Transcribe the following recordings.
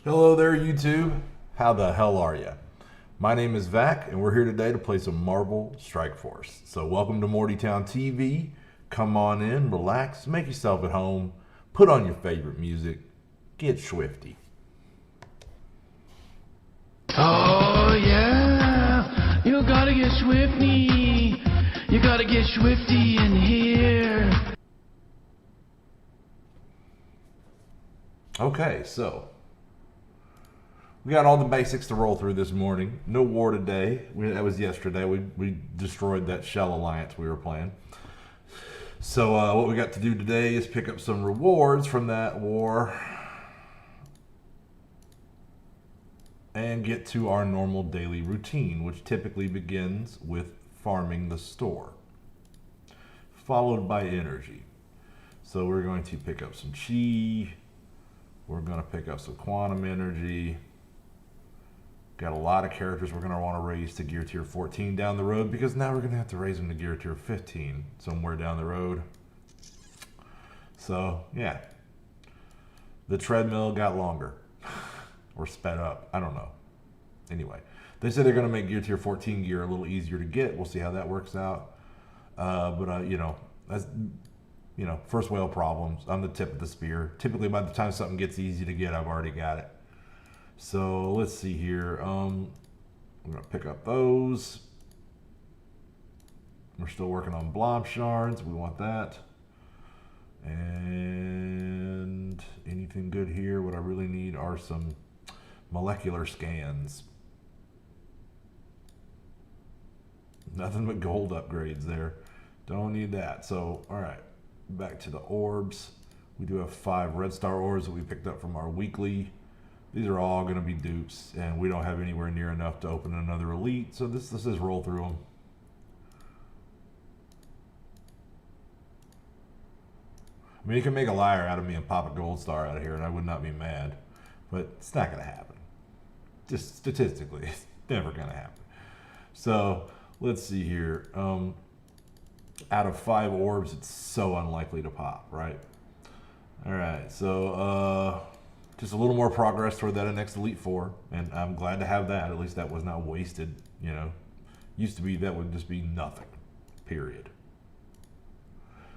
Hello there, YouTube. How the hell are you? My name is Vac, and we're here today to play some Marvel Strike Force. So welcome to Mortytown TV. Come on in, relax, make yourself at home, put on your favorite music, get swifty. Oh yeah, you gotta get swifty. You gotta get swifty in here. Okay, so we got all the basics to roll through this morning. No war today. That was yesterday. We destroyed that shell alliance we were playing. So what we got to do today is pick up some rewards from that war and get to our normal daily routine, which typically begins with farming the store, followed by energy. So we're going to pick up some chi. We're going to pick up some quantum energy. Got a lot of characters we're going to want to raise to gear tier 14 down the road, because now we're going to have to raise them to gear tier 15 somewhere down the road. So, yeah. The treadmill got longer. Or sped up. I don't know. Anyway, they said they're going to make gear tier 14 gear a little easier to get. We'll see how that works out. That's, first whale problems. I'm the tip of the spear. Typically, by the time something gets easy to get, I've already got it. So let's see here. I'm going to pick up those. We're still working on blob shards. We want that. And anything good here? What I really need are some molecular scans. Nothing but gold upgrades there. Don't need that. So, all right. Back to the orbs. We do have 5 red star orbs that we picked up from our weekly. These are all going to be dupes, and we don't have anywhere near enough to open another elite, so this is roll through them. I mean, you can make a liar out of me and pop a gold star out of here, and I would not be mad, but it's not going to happen. Just statistically, it's never going to happen. So let's see here. Out of 5 orbs, it's so unlikely to pop, right? All right, so just a little more progress toward that next Elite Four, and I'm glad to have that. At least that was not wasted, Used to be that would just be nothing, period.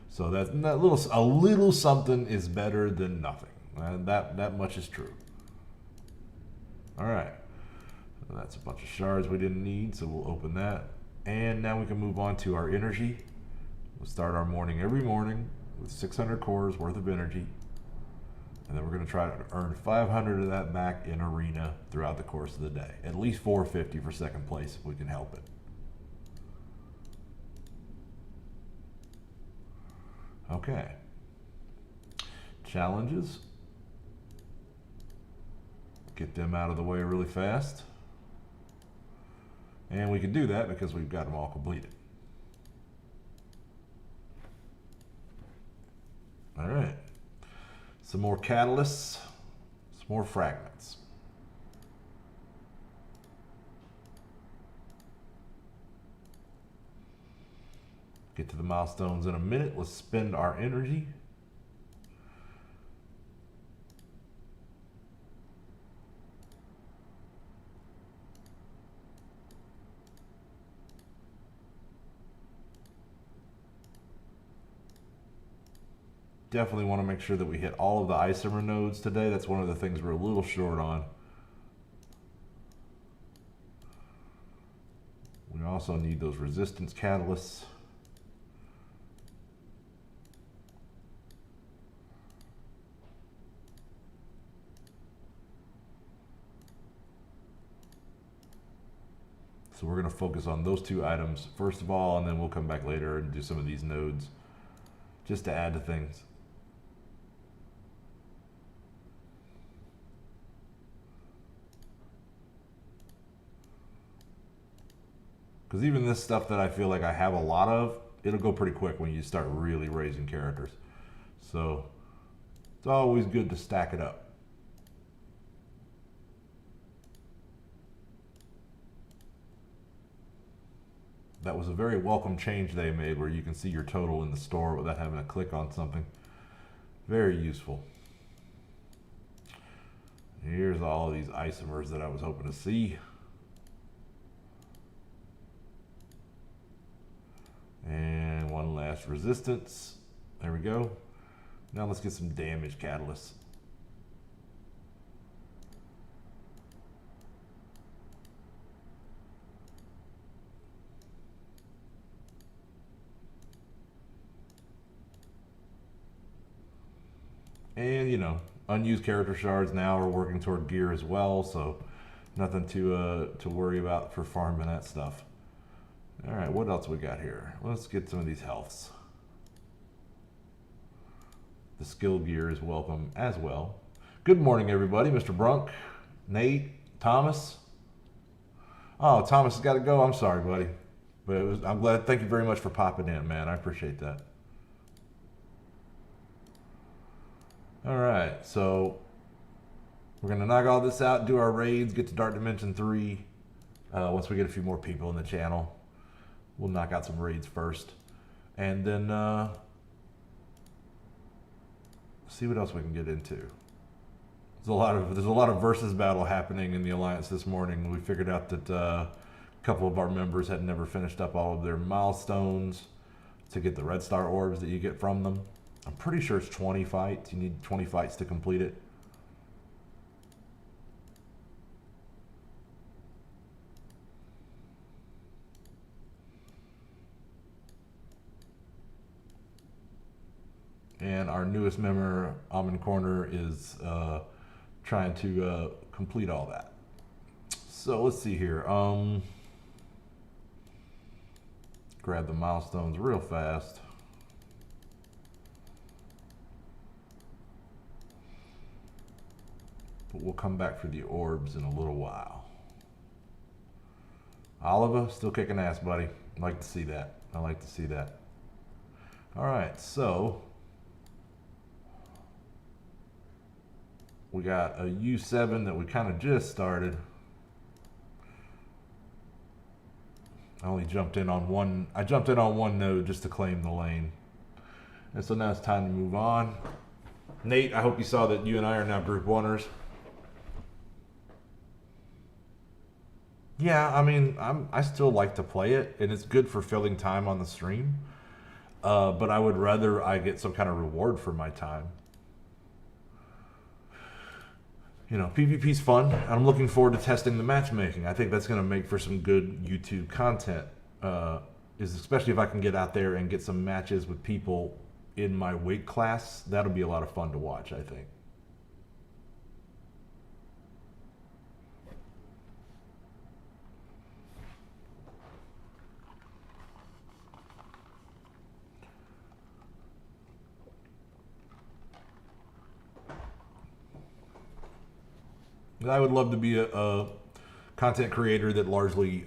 So that a little something is better than nothing. That much is true. All right, that's a bunch of shards we didn't need, so we'll open that. And now we can move on to our energy. We'll start our morning every morning with 600 cores worth of energy. And then we're going to try to earn 500 of that back in arena throughout the course of the day. At least 450 for second place if we can help it. Okay. Challenges. Get them out of the way really fast. And we can do that because we've got them all completed. All right. Some more catalysts, some more fragments. Get to the milestones in a minute. Let's spend our energy. Definitely want to make sure that we hit all of the isomer nodes today. That's one of the things we're a little short on. We also need those resistance catalysts. So we're going to focus on those 2 items first of all, and then we'll come back later and do some of these nodes just to add to things. Because even this stuff that I feel like I have a lot of, it'll go pretty quick when you start really raising characters. So it's always good to stack it up. That was a very welcome change they made, where you can see your total in the store without having to click on something. Very useful. Here's all of these isomers that I was hoping to see. And one last resistance. There we go. Now let's get some damage catalysts. And, you know, unused character shards now are working toward gear as well, so nothing to worry about for farming that stuff. All right, what else we got here? Let's get some of these healths. The skill gear is welcome as well. Good morning, everybody. Mr. Brunk, Nate, Thomas. Oh, Thomas has got to go. I'm sorry, buddy. But I'm glad. Thank you very much for popping in, man. I appreciate that. All right, so we're going to knock all this out, do our raids, get to Dark Dimension 3. Once we get a few more people in the channel, we'll knock out some raids first. And then see what else we can get into. There's a lot of versus battle happening in the Alliance this morning. We figured out that a couple of our members had never finished up all of their milestones to get the red star orbs that you get from them. I'm pretty sure it's 20 fights. You need 20 fights to complete it. And our newest member, Almond Corner, is trying to complete all that. So let's see here. Grab the milestones real fast. But we'll come back for the orbs in a little while. Oliver, still kicking ass, buddy. I like to see that. I like to see that. All right, so we got a U7 that we kind of just started. I only jumped in on one. I jumped in on one node just to claim the lane. And so now it's time to move on. Nate, I hope you saw that you and I are now group oneers. Yeah, I mean, I still like to play it, and it's good for filling time on the stream. But I would rather I get some kind of reward for my time. You know, PvP's fun. I'm looking forward to testing the matchmaking. I think that's going to make for some good YouTube content. Especially if I can get out there and get some matches with people in my weight class. That'll be a lot of fun to watch, I think. I would love to be a content creator that largely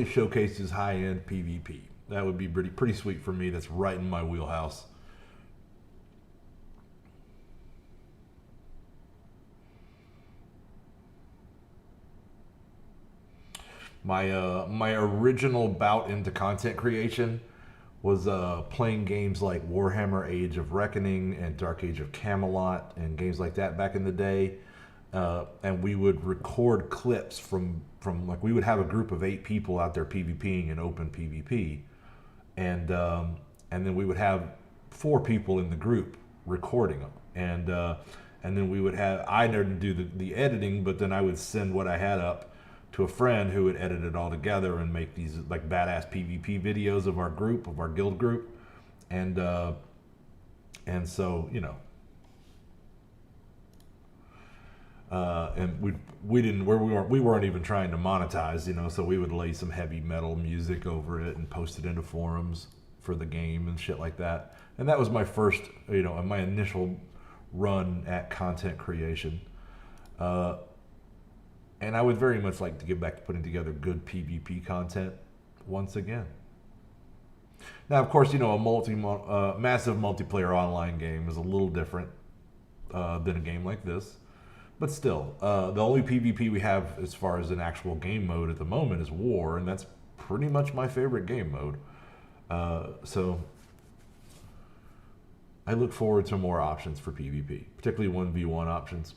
showcases high-end PvP. That would be pretty sweet for me. That's right in my wheelhouse. My original bout into content creation was playing games like Warhammer Age of Reckoning and Dark Age of Camelot and games like that back in the day. And we would record clips from like, we would have a group of 8 people out there PvPing in open PvP. And then we would have 4 people in the group recording them. And then we would have, I didn't do the editing, but then I would send what I had up to a friend who would edit it all together and make these like badass PvP videos of our group, of our guild group. And so, you know, and we weren't even trying to monetize, you know, so we would lay some heavy metal music over it and post it into forums for the game and shit like that. And that was my first, you know, my initial run at content creation. And I would very much like to get back to putting together good PvP content once again. Now, of course, you know, a massive multiplayer online game is a little different than a game like this. But still, the only PvP we have as far as an actual game mode at the moment is War, and that's pretty much my favorite game mode. So I look forward to more options for PvP, particularly 1v1 options.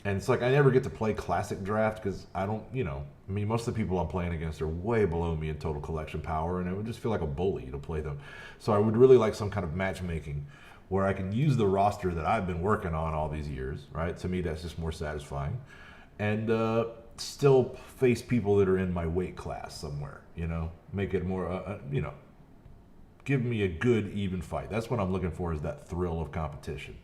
And it's like I never get to play classic draft because I don't, I mean, most of the people I'm playing against are way below me in total collection power, and it would just feel like a bully to play them. So I would really like some kind of matchmaking where I can use the roster that I've been working on all these years, right? To me, that's just more satisfying. And still face people that are in my weight class somewhere, make it more, give me a good, even fight. That's what I'm looking for, is that thrill of competition.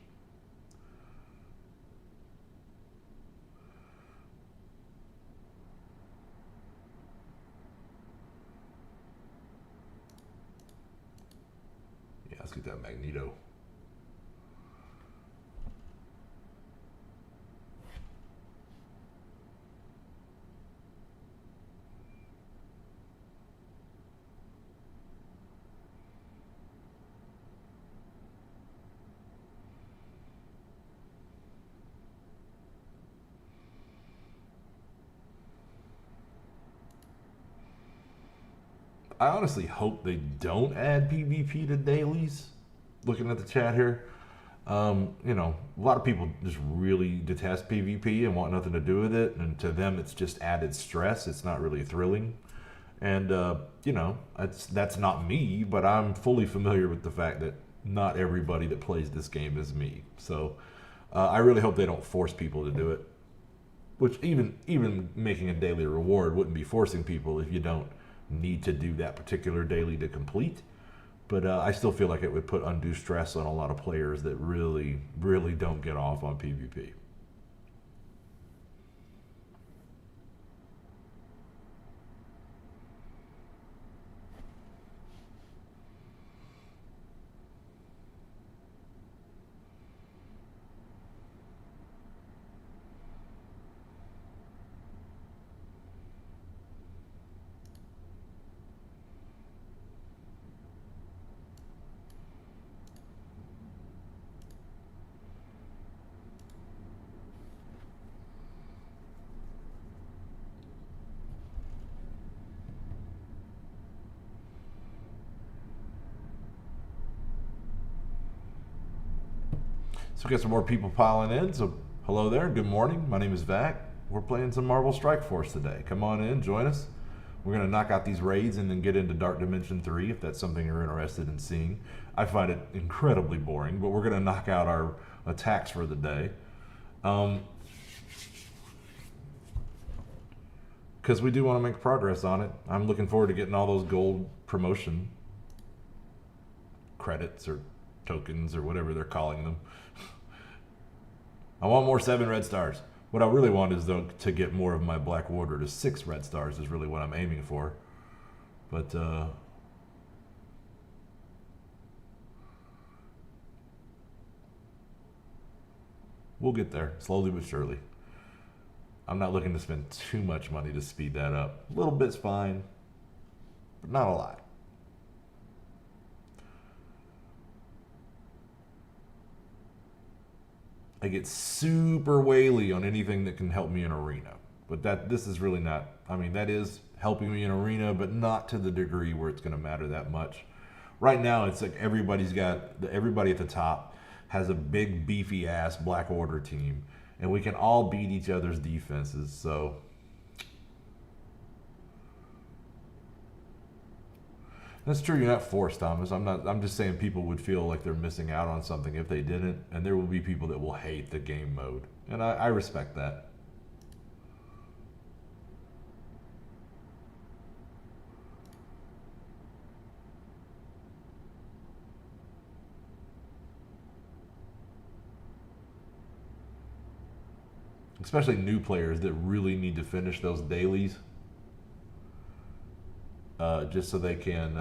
Yeah, let's get that Magneto. I honestly hope they don't add PvP to dailies. Looking at the chat here, a lot of people just really detest PvP and want nothing to do with it, and to them it's just added stress. It's not really thrilling, and that's not me. But I'm fully familiar with the fact that not everybody that plays this game is me. So I really hope they don't force people to do it. Which even making a daily reward wouldn't be forcing people if you don't need to do that particular daily to complete. But I still feel like it would put undue stress on a lot of players that really, really don't get off on PvP. So we got some more people piling in. So hello there, good morning. My name is Vac. We're playing some Marvel Strike Force today. Come on in, join us. We're going to knock out these raids and then get into Dark Dimension 3 if that's something you're interested in seeing. I find it incredibly boring, but we're going to knock out our attacks for the day. Because we do want to make progress on it. I'm looking forward to getting all those gold promotion credits or tokens or whatever they're calling them. I want more 7 red stars. What I really want is, though, to get more of my Black Warder to 6 red stars is really what I'm aiming for. But we'll get there, slowly but surely. I'm not looking to spend too much money to speed that up. A little bit's fine, but not a lot. I get super whaley on anything that can help me in arena. But this is really not, I mean, that is helping me in arena, but not to the degree where it's going to matter that much. Right now, it's like everybody at the top has a big, beefy ass Black Order team, and we can all beat each other's defenses. So that's true. You're not forced, Thomas. I'm just saying people would feel like they're missing out on something if they didn't, and there will be people that will hate the game mode, and I respect that. Especially new players that really need to finish those dailies, just so they can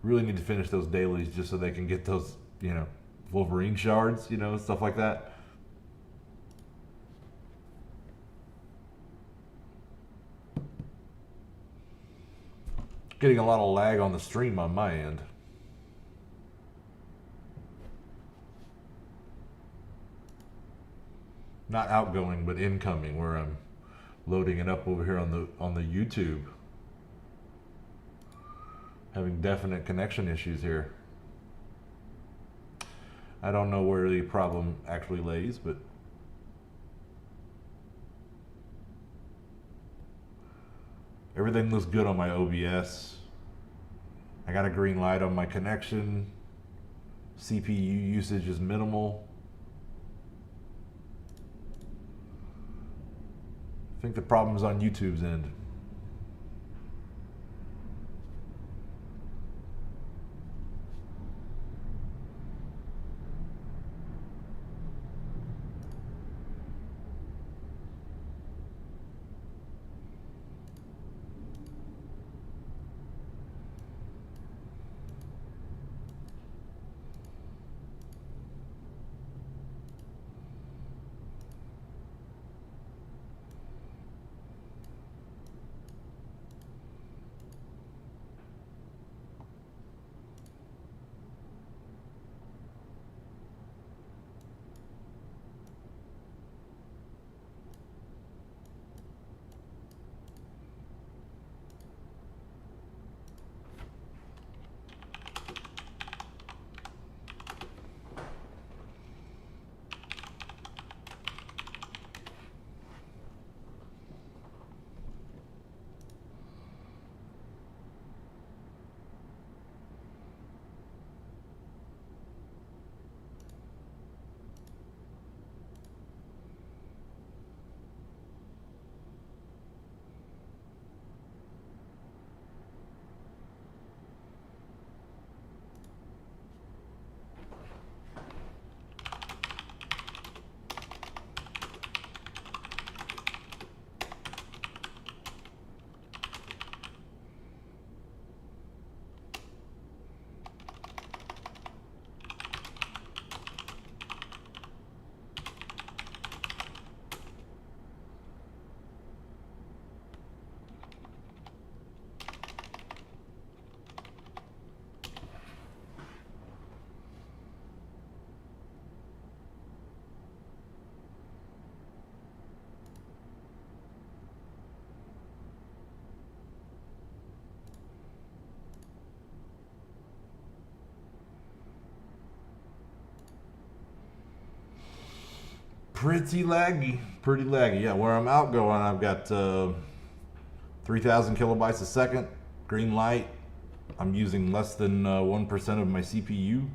really need to finish those dailies just so they can get those, Wolverine shards, stuff like that. Getting a lot of lag on the stream on my end. Not outgoing, but incoming, where I'm loading it up over here on the YouTube. Having definite connection issues here. I don't know where the problem actually lays, but everything looks good on my OBS. I got a green light on my connection. CPU usage is minimal. I think the problem's on YouTube's end. Pretty laggy. Yeah, where I'm outgoing, I've got 3,000 kilobytes a second, green light. I'm using less than 1% of my CPU.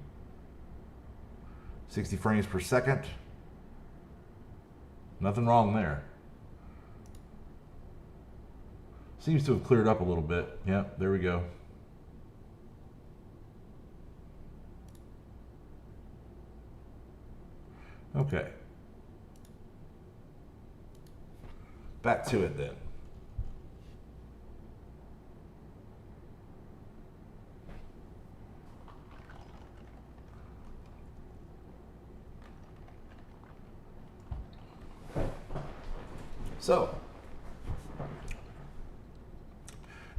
60 frames per second. Nothing wrong there. Seems to have cleared up a little bit. Yep, there we go. Okay. Back to it then. So,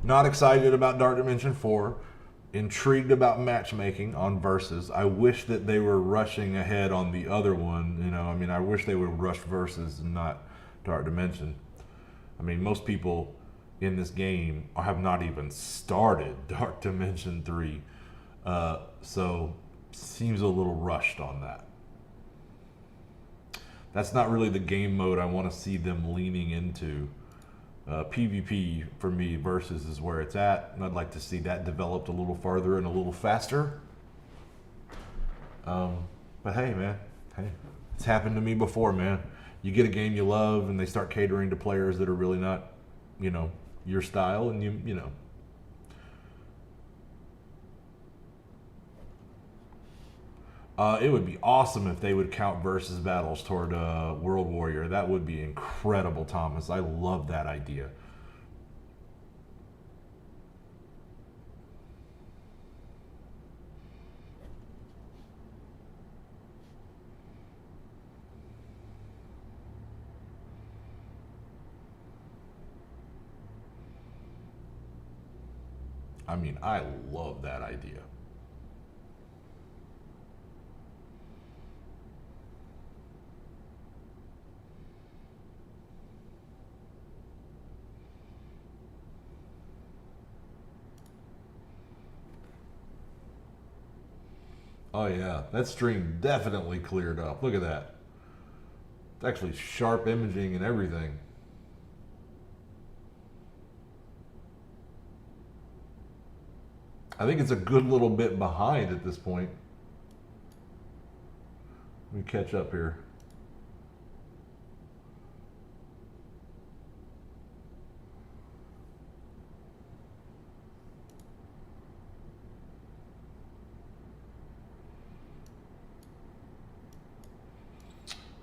not excited about Dark Dimension 4. Intrigued about matchmaking on Versus. I wish that they were rushing ahead on the other one. You know, I mean, I wish they would rush Versus and not Dark Dimension. I mean, most people in this game have not even started Dark Dimension 3. So, seems a little rushed on that. That's not really the game mode I want to see them leaning into. PvP for me, Versus is where it's at, and I'd like to see that developed a little farther and a little faster. But hey, man, hey, it's happened to me before, man. You get a game you love, and they start catering to players that are really not, you know, your style, and you know. It would be awesome if they would count Versus battles toward World Warrior. That would be incredible, Thomas. I love that idea. I mean, I love that idea. Oh yeah, that stream definitely cleared up. Look at that. It's actually sharp imaging and everything. I think it's a good little bit behind at this point. Let me catch up here.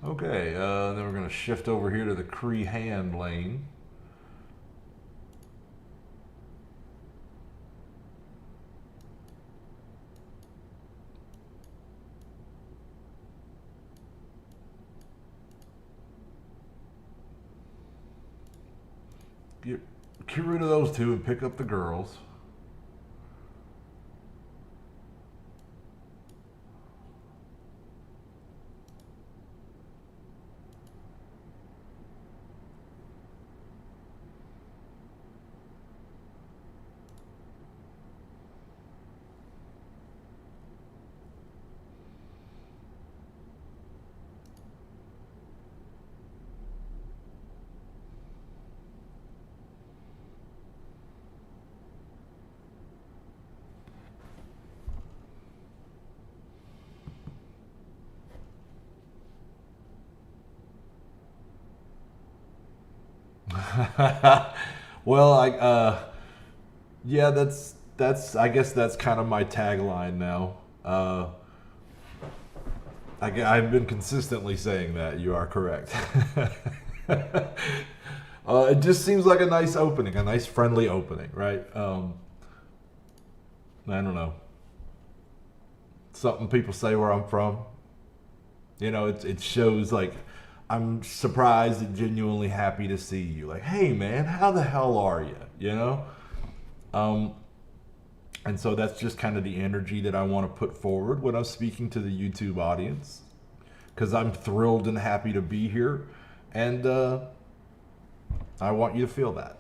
Okay, then we're going to shift over here to the Cree hand lane. Get rid of those two and pick up the girls. Well, yeah, that's I guess that's kind of my tagline now. I've been consistently saying that. You are correct. It just seems like a nice opening, a nice friendly opening, right? I don't know. Something people say where I'm from. You know, it shows like I'm surprised and genuinely happy to see you. Like, hey man, how the hell are you? You know? And so that's just kind of the energy that I want to put forward when I'm speaking to the YouTube audience. Because I'm thrilled and happy to be here. And I want you to feel that.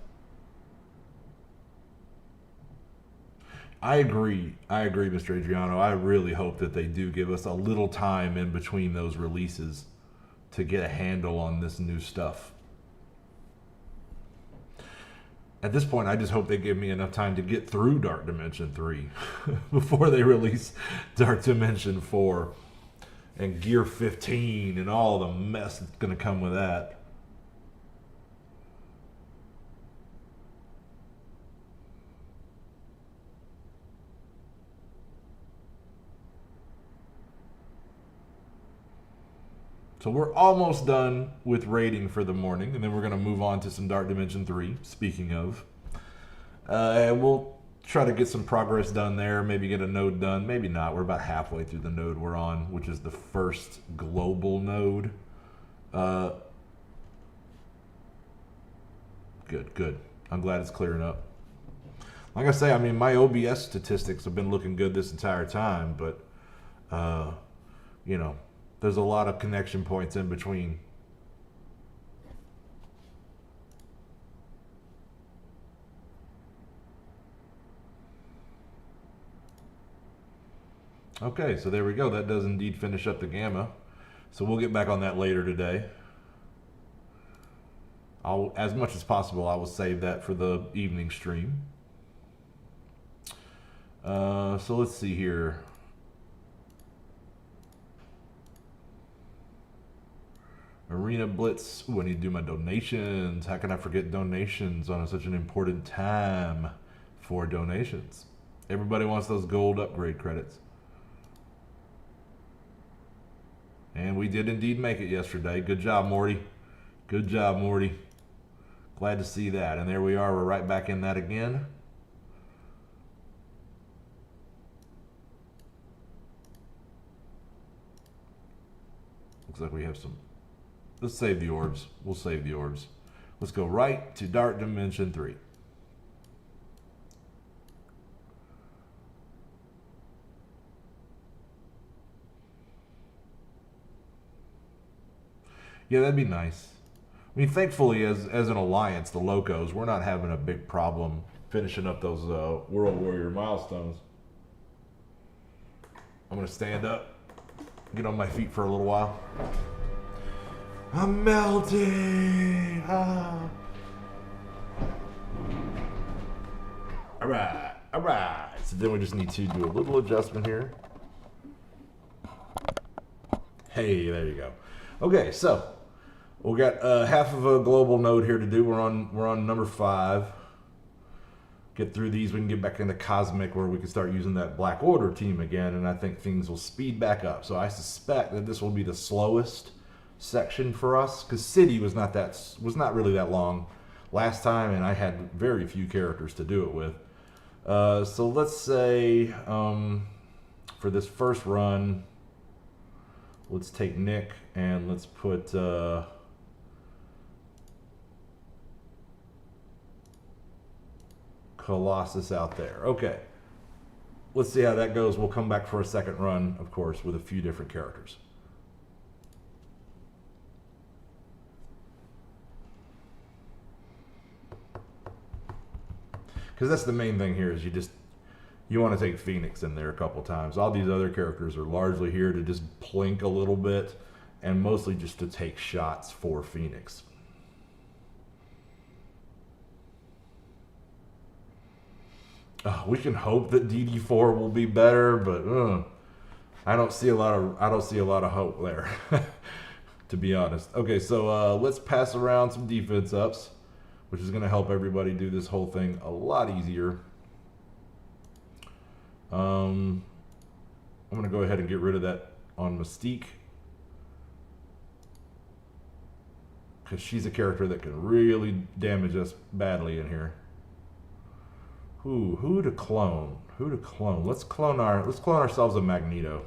I agree, Mr. Adriano. I really hope that they do give us a little time in between those releases to get a handle on this new stuff. At this point, I just hope they give me enough time to get through Dark Dimension 3 before they release Dark Dimension 4 and Gear 15 and all the mess that's going to come with that. So we're almost done with raiding for the morning, and then we're going to move on to some Dark Dimension 3, speaking of. And we'll try to get some progress done there, maybe get a node done, maybe not. We're about halfway through the node we're on, which is the first global node. Good. I'm glad it's clearing up. Like I say, I mean, my OBS statistics have been looking good this entire time, but, you know, there's a lot of connection points in between. Okay, so there we go. That does indeed finish up the gamma. So we'll get back on that later today. As much as possible, I will save that for the evening stream. So let's see here. Arena Blitz. Ooh, I need to do my donations. How can I forget donations on such an important time for donations? Everybody wants those gold upgrade credits. And we did indeed make it yesterday. Good job, Morty. Good job, Morty. Glad to see that. And there we are. We're right back in that again. Looks like we have some. Let's save the orbs. We'll save the orbs. Let's go right to Dark Dimension 3. Yeah, that'd be nice. I mean, thankfully, as an alliance, the Locos, we're not having a big problem finishing up those World Warrior milestones. I'm gonna stand up, get on my feet for a little while. I'm melting. Ah. All right, all right. So then we just need to do a little adjustment here. Hey, there you go. Okay, so we got half of a global node here to do. We're on number 5. Get through these, we can get back into Cosmic where we can start using that Black Order team again, and I think things will speed back up. So I suspect that this will be the slowest section for us, because City was not really that long last time, and I had very few characters to do it with. So let's say for this first run, let's take Nick and let's put Colossus out there. Okay. Let's see how that goes. We'll come back for a second run, of course, with a few different characters. Because that's the main thing here is you want to take Phoenix in there a couple times. All these other characters are largely here to just plink a little bit and mostly just to take shots for Phoenix. We can hope that DD4 will be better, but I don't see a lot of hope there, to be honest. Okay, so let's pass around some defense ups, which is going to help everybody do this whole thing a lot easier. I'm going to go ahead and get rid of that on Mystique, because she's a character that can really damage us badly in here. Ooh, who to clone? Who to clone? Let's clone ourselves a Magneto.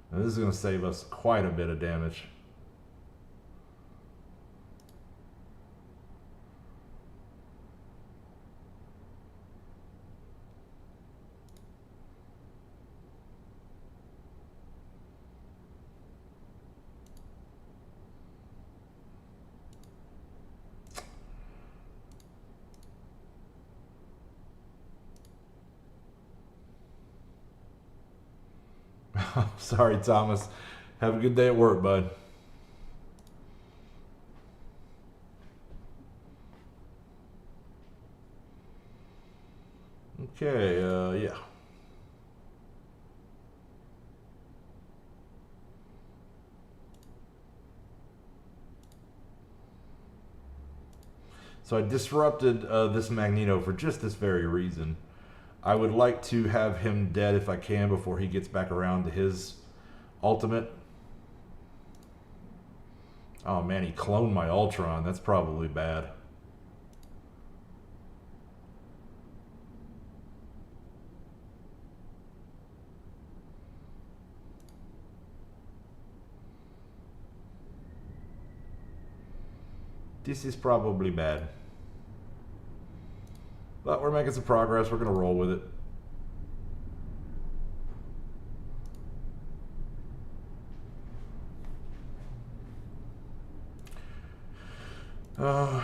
And this is going to save us quite a bit of damage. Sorry, Thomas. Have a good day at work, bud. Okay, yeah. So I disrupted this Magneto for just this very reason. I would like to have him dead if I can before he gets back around to his ultimate. Oh man, he cloned my Ultron. That's probably bad. This is probably bad. But we're making some progress. We're going to roll with it.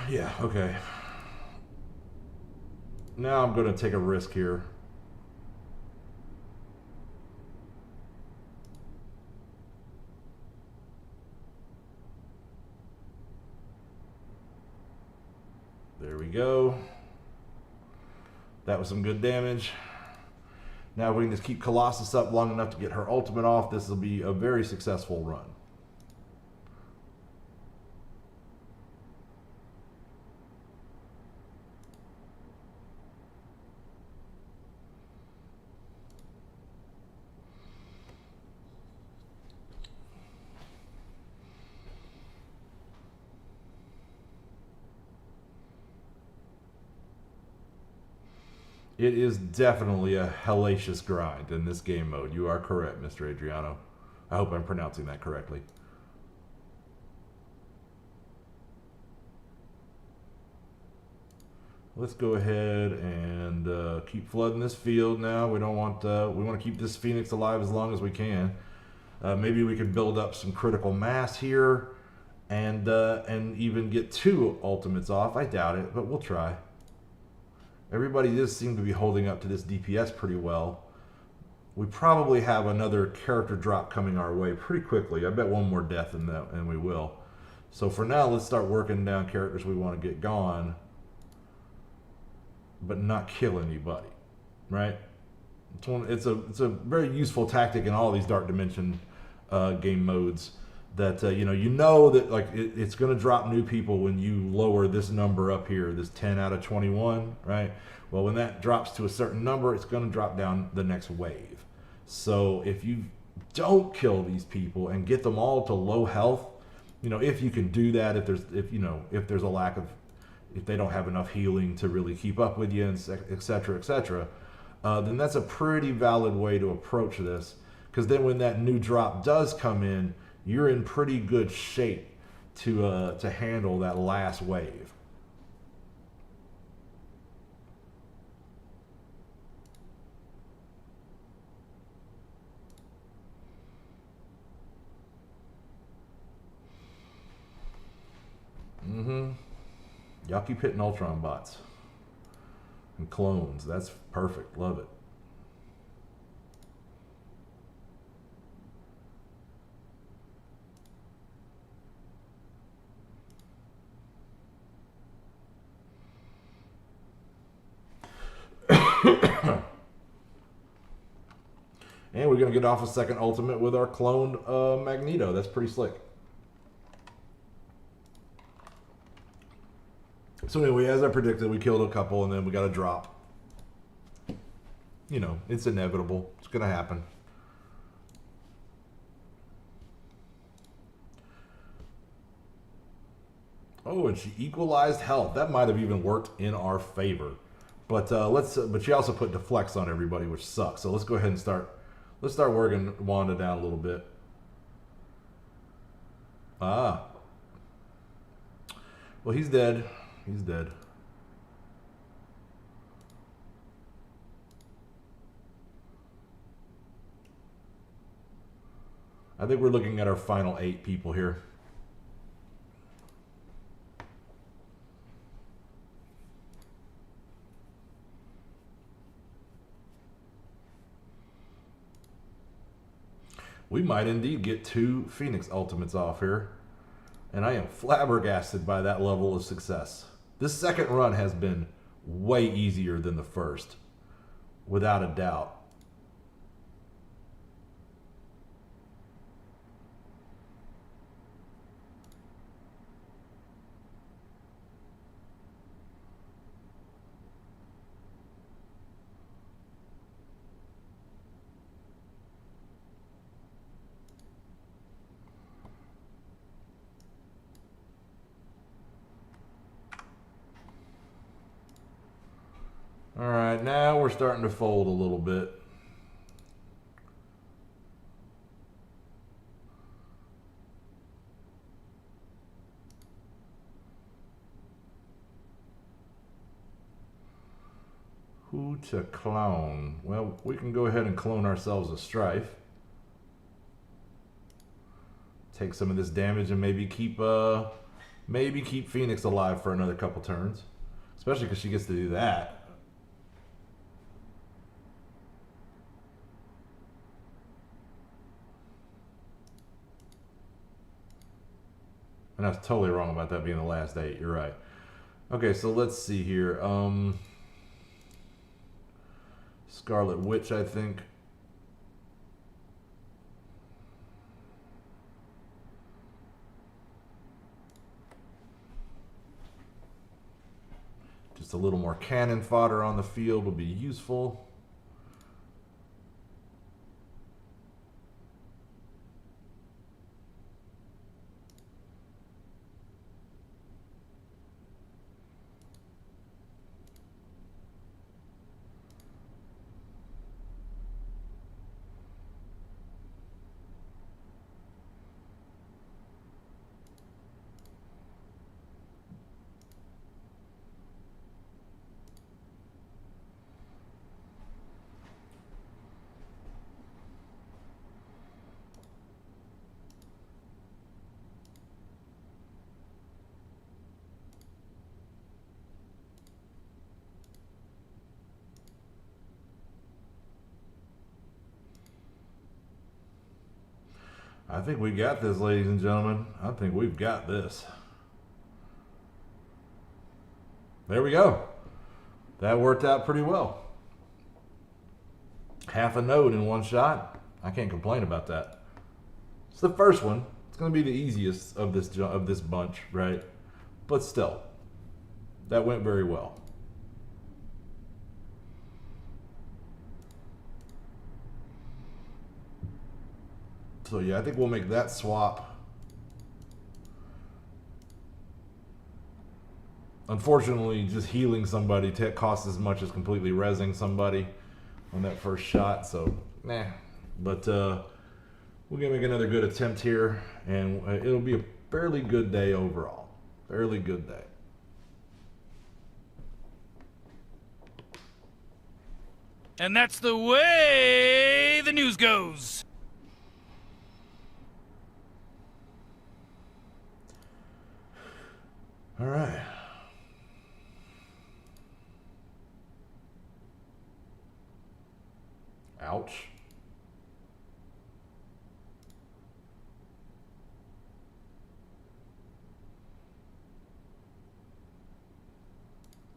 Yeah, okay. Now I'm going to take a risk here. There we go. That was some good damage. Now if we can just keep Colossus up long enough to get her ultimate off, this will be a very successful run. It is definitely a hellacious grind in this game mode. You are correct, Mr. Adriano. I hope I'm pronouncing that correctly. Let's go ahead and keep flooding this field now. We don't want we want to keep this Phoenix alive as long as we can. Maybe we could build up some critical mass here and even get 2 ultimates off. I doubt it, but we'll try. Everybody does seem to be holding up to this DPS pretty well. We probably have another character drop coming our way pretty quickly. I bet one more death in that, and we will. So for now, let's start working down characters we want to get gone, but not kill anybody, right? It's a very useful tactic in all these Dark Dimension game modes. That you know that like it's going to drop new people when you lower this number up here, this 10 out of 21, right? Well, when that drops to a certain number, it's going to drop down the next wave. So if you don't kill these people and get them all to low health, if you can do that, if there's a lack of, if they don't have enough healing to really keep up with you, and et cetera, then that's a pretty valid way to approach this. Because then when that new drop does come in, you're in pretty good shape to handle that last wave. Y'all keep hitting Ultron bots and clones. That's perfect. Love it. And we're going to get off a second ultimate with our cloned Magneto. That's pretty slick. So anyway, as I predicted, we killed a couple and then we got a drop. It's inevitable. It's going to happen. Oh, and she equalized health. That might have even worked in our favor. But but she also put deflects on everybody, which sucks. So let's go ahead and start. Let's start working Wanda down a little bit. Ah. Well, he's dead. He's dead. I think we're looking at our final 8 people here. We might indeed get 2 Phoenix ultimates off here. And I am flabbergasted by that level of success. This second run has been way easier than the first, without a doubt. All right, now we're starting to fold a little bit. Who to clone? Well, we can go ahead and clone ourselves a Strife. Take some of this damage and maybe keep Phoenix alive for another couple turns. Especially because she gets to do that. And I was totally wrong about that being the last 8. You're right. Okay, so let's see here. Scarlet Witch, I think. Just a little more cannon fodder on the field would be useful. I think we got this, ladies and gentlemen. I think we've got this. There we go. That worked out pretty well. Half a node in one shot. I can't complain about that. It's the first one. It's going to be the easiest of this bunch, right? But still, that went very well. So yeah, I think we'll make that swap. Unfortunately, just healing somebody costs as much as completely rezzing somebody on that first shot, so nah. But we're gonna make another good attempt here, and it'll be a fairly good day overall. Fairly good day. And that's the way the news goes. All right. Ouch.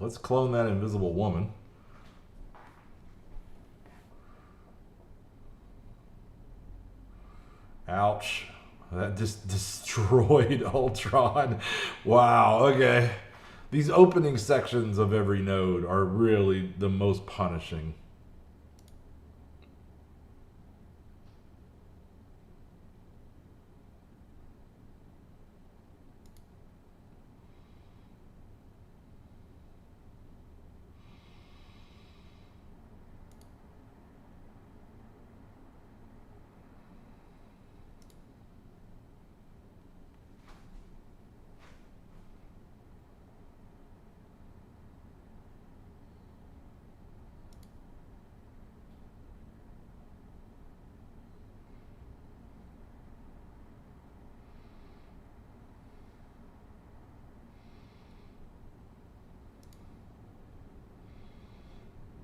Let's clone that invisible woman. Ouch. That just destroyed Ultron. Wow, okay. These opening sections of every node are really the most punishing.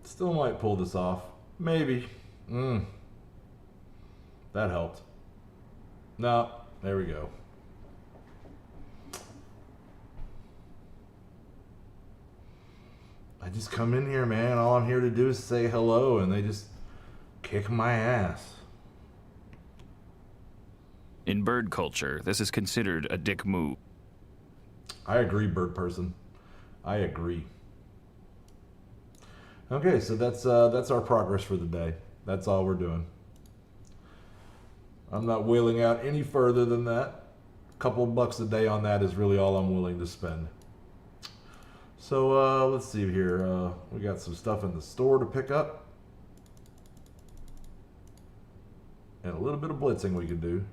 Still might pull this off. Maybe. That helped. No, there we go. I just come in here, man. All I'm here to do is say hello, and they just kick my ass. In bird culture, this is considered a dick move. I agree, bird person. I agree. Okay, so that's our progress for the day. That's all we're doing. I'm not wheeling out any further than that. A couple of bucks a day on that is really all I'm willing to spend. So let's see here. We got some stuff in the store to pick up. And a little bit of blitzing we can do.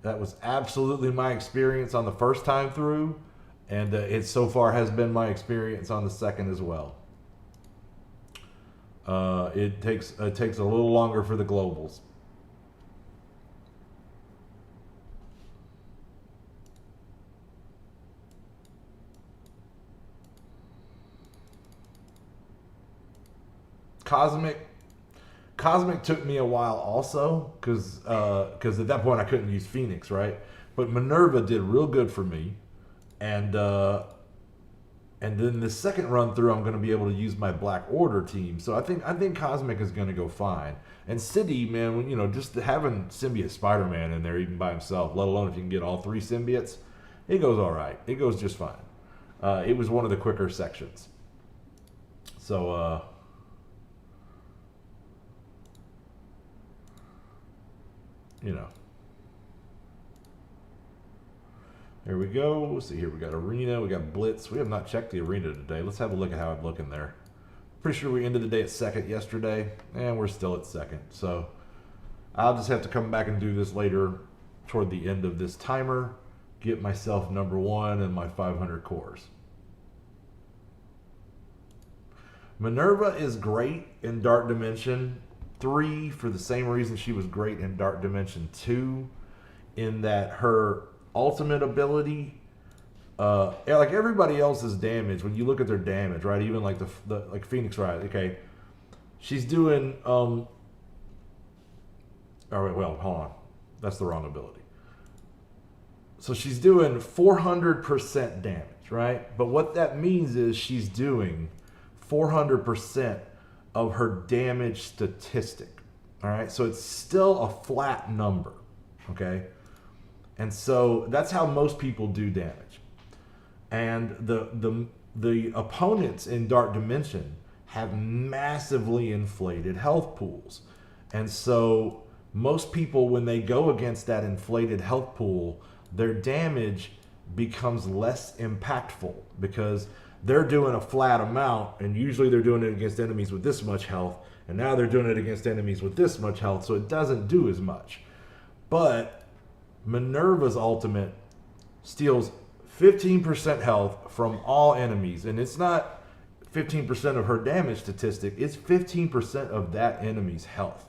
That was absolutely my experience on the first time through, and it so far has been my experience on the second as well. It takes a little longer for the globals. Cosmic took me a while also, because at that point I couldn't use Phoenix, right? But Minerva did real good for me, and then the second run through I'm going to be able to use my Black Order team. So I think Cosmic is going to go fine. And City, man, you know, just having Symbiote Spider-Man in there even by himself, let alone if you can get all three symbiotes, it goes all right. It goes just fine. It was one of the quicker sections. So you know. There we go. Let's see here. We got Arena. We got Blitz. We have not checked the Arena today. Let's have a look at how I'm looking there. Pretty sure we ended the day at second yesterday, and we're still at second. So I'll just have to come back and do this later toward the end of this timer. Get myself number 1 and my 500 cores. Minerva is great in Dark Dimension 3 for the same reason she was great in Dark Dimension 2, in that her ultimate ability, like everybody else's damage, when you look at their damage, right? Even like the like Phoenix Wright, okay, she's doing all right, well, hold on, that's the wrong ability. So she's doing 400% damage, right? But what that means is she's doing 400% of her damage statistic. All right, so it's still a flat number, okay? And so that's how most people do damage. And the opponents in Dark Dimension have massively inflated health pools. And so most people, when they go against that inflated health pool, their damage becomes less impactful because they're doing a flat amount, and usually they're doing it against enemies with this much health, and now they're doing it against enemies with this much health, so it doesn't do as much. But Minerva's ultimate steals 15% health from all enemies, and it's not 15% of her damage statistic, it's 15% of that enemy's health.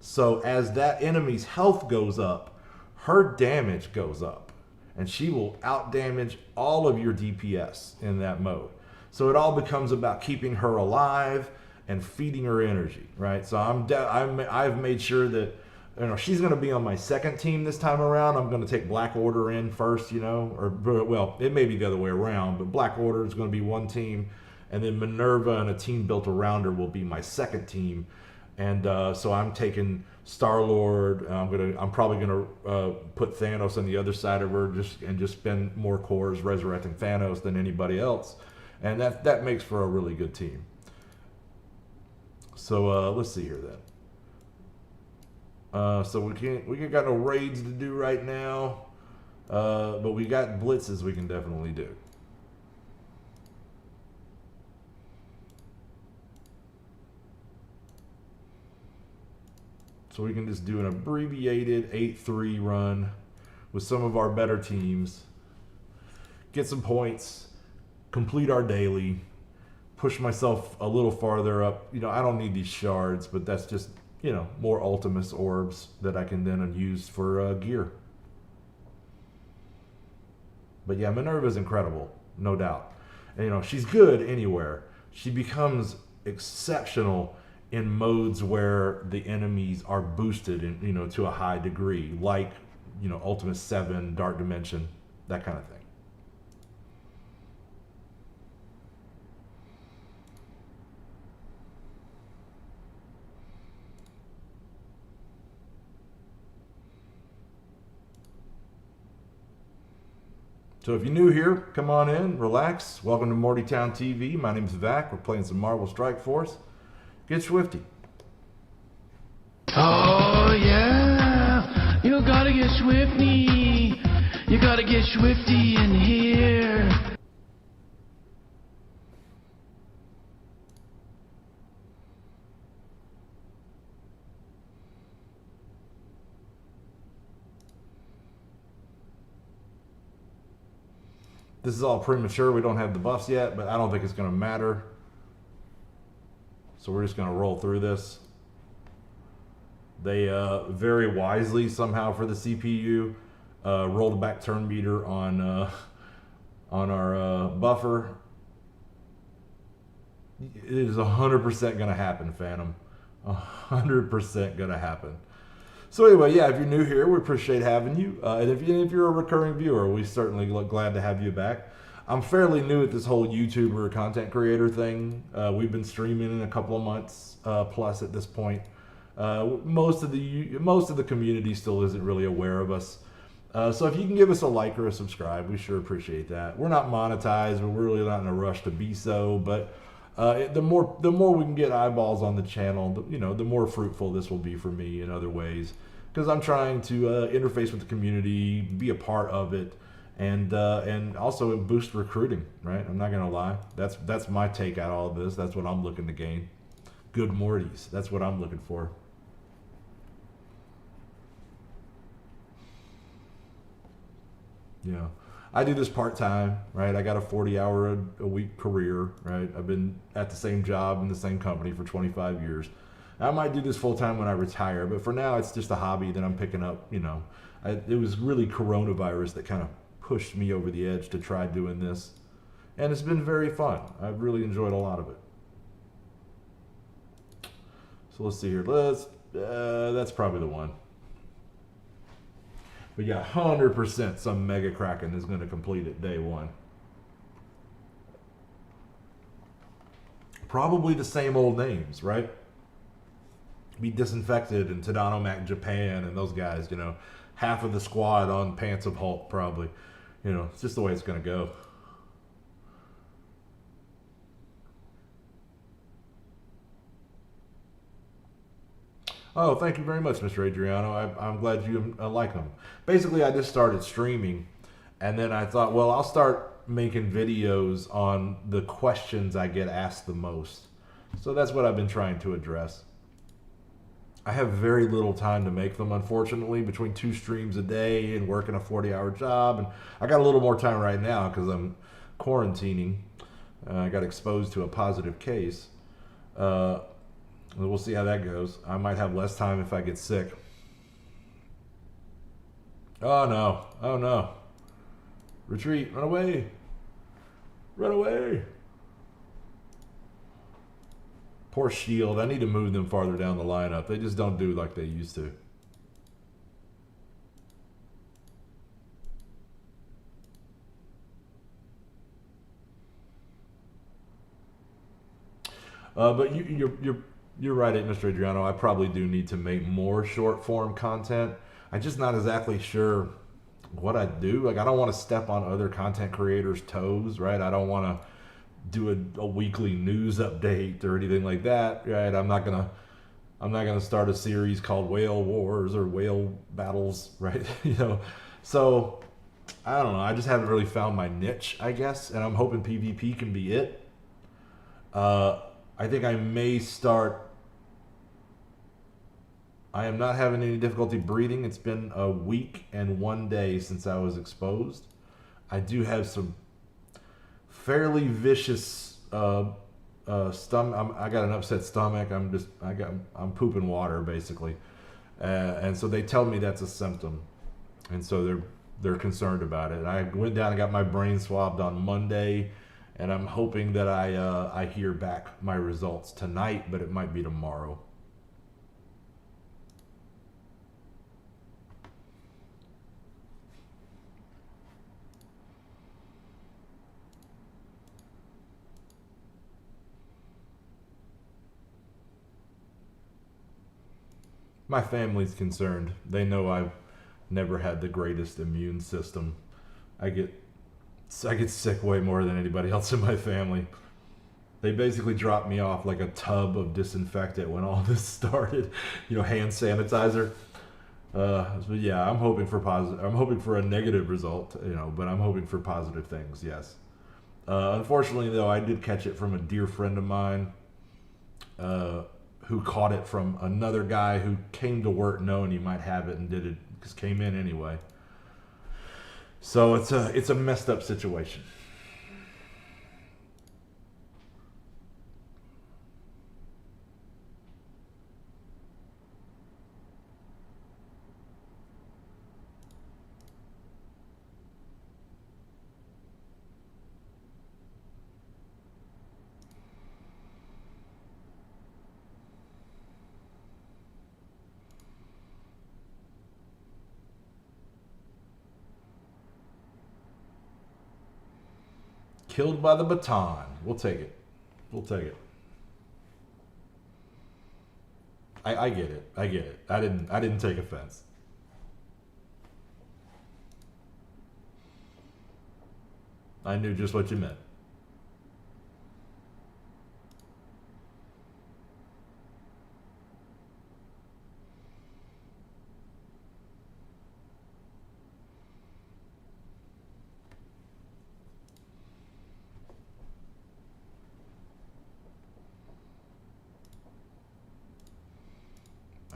So as that enemy's health goes up, her damage goes up, and she will out damage all of your DPS in that mode. So it all becomes about keeping her alive and feeding her energy, right? So I've made sure that, you know, she's going to be on my second team this time around. I'm going to take Black Order in first, you know, or well, it may be the other way around, but Black Order is going to be one team, and then Minerva and a team built around her will be my second team. And so I'm taking Star-Lord. I'm probably gonna put Thanos on the other side of her, just spend more cores resurrecting Thanos than anybody else, and that makes for a really good team. So let's see here then. So we got no raids to do right now, but we got blitzes we can definitely do. So we can just do an abbreviated 8-3 run with some of our better teams, get some points, complete our daily, push myself a little farther up. You know, I don't need these shards, but that's just, you know, more Ultimus orbs that I can then use for gear. But yeah, Minerva's incredible, no doubt. And, you know, she's good anywhere. She becomes exceptional in modes where the enemies are boosted in, you know, to a high degree, like, you know, Ultimus 7, Dark Dimension, that kind of thing. So if you're new here, come on in, relax. Welcome to Mortytown TV. My name is Vac. We're playing some Marvel Strike Force. Get swifty. Oh yeah, you gotta get swifty. You gotta get swifty in here. This is all premature. We don't have the buffs yet, but I don't think it's going to matter. So we're just going to roll through this. They very wisely somehow for the CPU rolled back turn meter on our buffer. It is 100% going to happen, Phantom. 100% going to happen. So anyway, yeah, if you're new here, we appreciate having you. And if you're a recurring viewer, we certainly glad to have you back. I'm fairly new at this whole YouTuber content creator thing. We've been streaming in a couple of months plus at this point. Most of the community still isn't really aware of us. So if you can give us a like or a subscribe, we sure appreciate that. We're not monetized, but we're really not in a rush to be so. But the more we can get eyeballs on the channel, the more fruitful this will be for me in other ways. Because I'm trying to interface with the community, be a part of it, and also boost recruiting. Right? I'm not gonna lie. That's my take out all of this. That's what I'm looking to gain. Good Mortys. That's what I'm looking for. Yeah. I do this part-time, right? I got a 40-hour-a-week career, right? I've been at the same job in the same company for 25 years. I might do this full-time when I retire, but for now, it's just a hobby that I'm picking up, It was really coronavirus that kind of pushed me over the edge to try doing this. And it's been very fun. I've really enjoyed a lot of it. So let's see here. That's probably the one. But yeah, 100% some Mega Kraken is going to complete it day one. Probably the same old names, right? Be Disinfected and Tadano Mac Japan and those guys, you know. Half of the squad on Pants of Hulk, probably. You know, it's just the way it's going to go. Oh, thank you very much, Mr. Adriano. I'm glad you like them. Basically, I just started streaming, and then I thought, well, I'll start making videos on the questions I get asked the most. So that's what I've been trying to address. I have very little time to make them, unfortunately, between 2 streams a day and working a 40-hour job. And I got a little more time right now because I'm quarantining. I got exposed to a positive case. We'll see how that goes. I might have less time if I get sick. Oh no. Oh no. Retreat. Run away. Run away. Poor Shield. I need to move them farther down the lineup. They just don't do like they used to. But you're right, Mr. Adriano. I probably do need to make more short form content. I'm just not exactly sure what I do. Like, I don't want to step on other content creators' toes, right? I don't want to do a weekly news update or anything like that, right? I'm not gonna start a series called Whale Wars or Whale Battles, right? You know, so I don't know. I just haven't really found my niche, I guess, and I'm hoping PvP can be it. I think I may start. I am not having any difficulty breathing. It's been a week and 1 day since I was exposed. I do have some fairly vicious stomach. I got an upset stomach. I'm pooping water basically, and so they tell me that's a symptom, and so they're concerned about it. And I went down and got my brain swabbed on Monday, and I'm hoping that I hear back my results tonight, but it might be tomorrow. My family's concerned. They know I've never had the greatest immune system. I get sick way more than anybody else in my family. They basically dropped me off like a tub of disinfectant when all this started. You know, hand sanitizer. So yeah, I'm hoping for positive. I'm hoping for a negative result. You know, but I'm hoping for positive things. Yes. Unfortunately, though, I did catch it from a dear friend of mine. Who caught it from another guy who came to work knowing he might have it and did it because came in anyway. So it's a messed up situation. Killed by the baton. We'll take it. We'll take it. I get it. I get it. I didn't take offense. I knew just what you meant.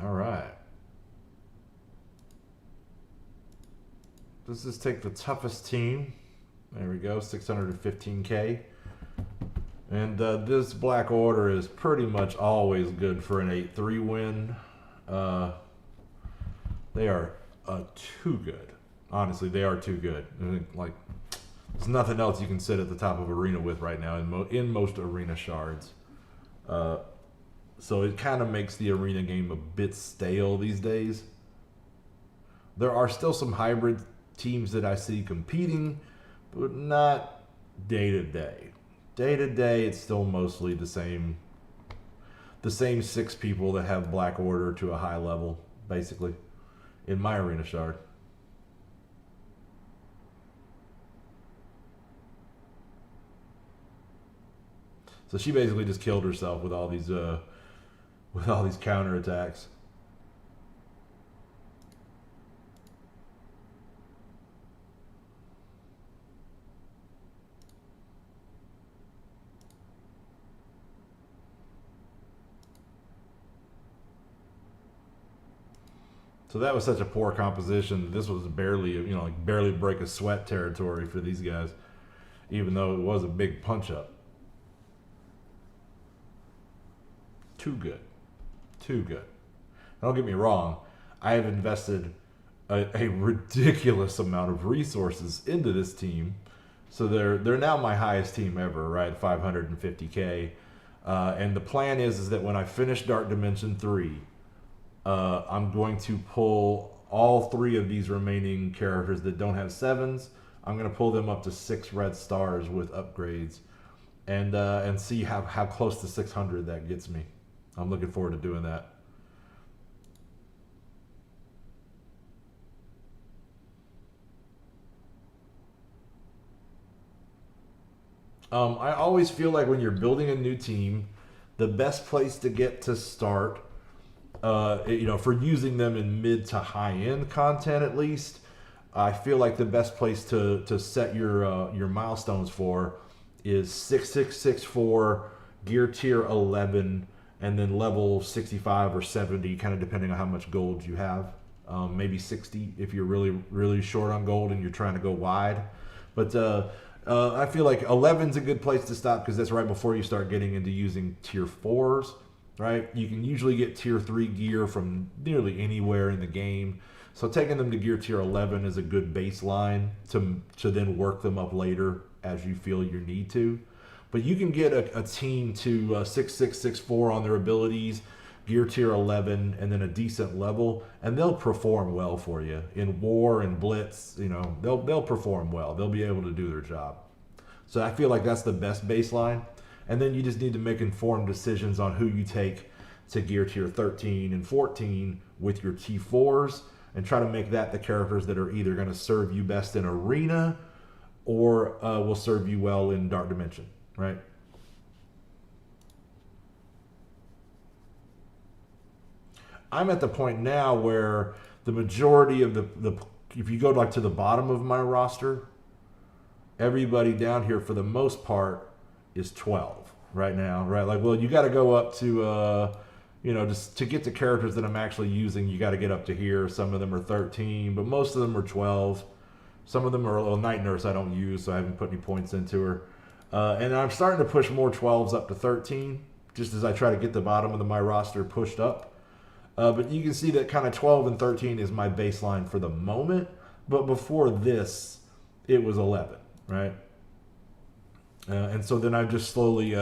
All right. Let's just take the toughest team. There we go, 615K. And this Black Order is pretty much always good for an 8-3 win. They are too good. Honestly, they are too good. Like, there's nothing else you can sit at the top of arena with right now in most arena shards. So it kind of makes the arena game a bit stale these days. There are still some hybrid teams that I see competing, but not day to day. Day to day, it's still mostly the same 6 people that have Black Order to a high level, basically, in my arena shard. So she basically just killed herself with all these counterattacks. So that was such a poor composition. This was barely, like barely break a sweat territory for these guys, even though it was a big punch up. Too good. Too good. Don't get me wrong. I have invested a ridiculous amount of resources into this team. So they're now my highest team ever, right? 550K. And the plan is that when I finish Dark Dimension 3, I'm going to pull all 3 of these remaining characters that don't have 7s. I'm going to pull them up to 6 red stars with upgrades, and see how close to 600 that gets me. I'm looking forward to doing that. I always feel like when you're building a new team, the best place to get to start, for using them in mid to high end content at least, I feel like the best place to set your milestones for is 6664, gear tier 11, and then level 65 or 70, kind of depending on how much gold you have. Maybe 60 if you're really short on gold and you're trying to go wide. But I feel like 11's a good place to stop because that's right before you start getting into using tier 4s, right? You can usually get tier 3 gear from nearly anywhere in the game. So taking them to gear tier 11 is a good baseline to then work them up later as you feel you need to. But you can get a team to 6664 on their abilities, gear tier 11, and then a decent level, and they'll perform well for you. In war and blitz, they'll perform well. They'll be able to do their job. So I feel like that's the best baseline. And then you just need to make informed decisions on who you take to gear tier 13 and 14 with your T4s, and try to make that the characters that are either going to serve you best in arena or will serve you well in Dark Dimension. Right. I'm at the point now where the majority of the if you go to the bottom of my roster, everybody down here for the most part is 12 right now, right? Like, well, you got to go up to just to get the characters that I'm actually using, you got to get up to here. Some of them are 13, but most of them are 12. Some of them are Night Nurse I don't use, so I haven't put any points into her. And I'm starting to push more 12s up to 13, just as I try to get the bottom of my roster pushed up. But you can see that kind of 12 and 13 is my baseline for the moment. But before this, it was 11, right? And so then I'm just slowly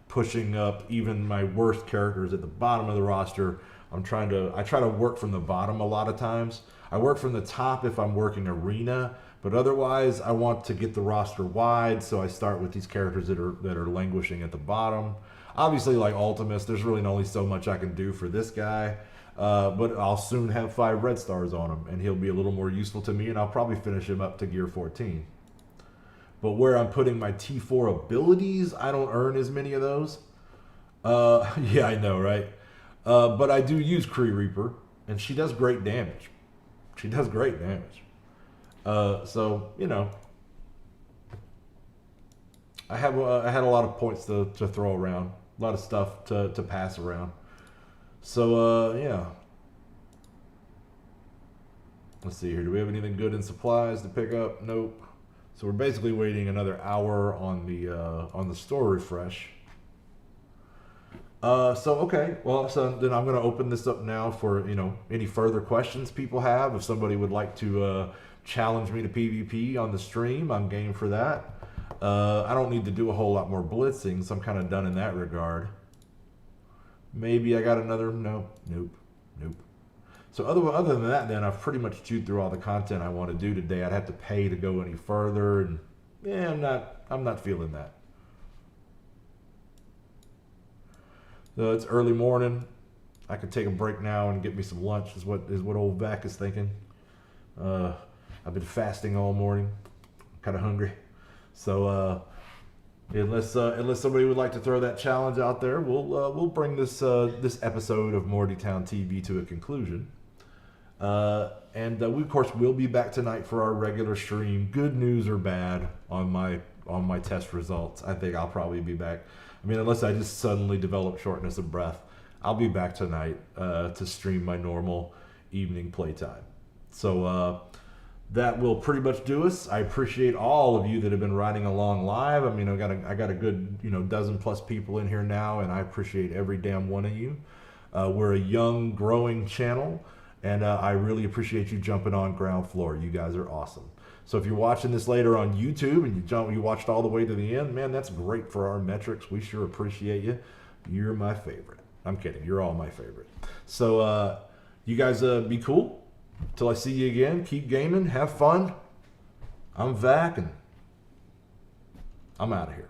pushing up even my worst characters at the bottom of the roster. I try to work from the bottom a lot of times. I work from the top if I'm working arena, but otherwise I want to get the roster wide, so I start with these characters that are languishing at the bottom. Obviously, like Ultimus, there's really only so much I can do for this guy, but I'll soon have 5 red stars on him, and he'll be a little more useful to me, and I'll probably finish him up to gear 14. But where I'm putting my T4 abilities, I don't earn as many of those. Yeah, I know, right? But I do use Kree Reaper, and she does great damage. She does great damage. So, I had a lot of points to throw around, a lot of stuff to pass around. So, yeah. Let's see here. Do we have anything good in supplies to pick up? Nope. So we're basically waiting another hour on the store refresh. Okay. Well, so then I'm going to open this up now for, any further questions people have. If somebody would like to challenge me to PvP on the stream, I'm game for that. I don't need to do a whole lot more blitzing, so I'm kind of done in that regard. Maybe I got another, nope. So other than that, then I've pretty much chewed through all the content I want to do today. I'd have to pay to go any further, and yeah, I'm not feeling that. So it's early morning. I could take a break now and get me some lunch. Is what old Vac is thinking. I've been fasting all morning. Kind of hungry. So unless somebody would like to throw that challenge out there, we'll bring this episode of Mortytown TV to a conclusion. And we of course will be back tonight for our regular stream. Good news or bad on my test results. I think I'll probably be back. I mean, unless I just suddenly develop shortness of breath, I'll be back tonight to stream my normal evening playtime. So that will pretty much do us. I appreciate all of you that have been riding along live. I mean, I got a good dozen plus people in here now, and I appreciate every damn one of you. We're a young, growing channel, and I really appreciate you jumping on ground floor. You guys are awesome. So if you're watching this later on YouTube and you watched all the way to the end, man, that's great for our metrics. We sure appreciate you. You're my favorite. I'm kidding. You're all my favorite. So you guys be cool. Till I see you again. Keep gaming. Have fun. I'm Vac, and I'm out of here.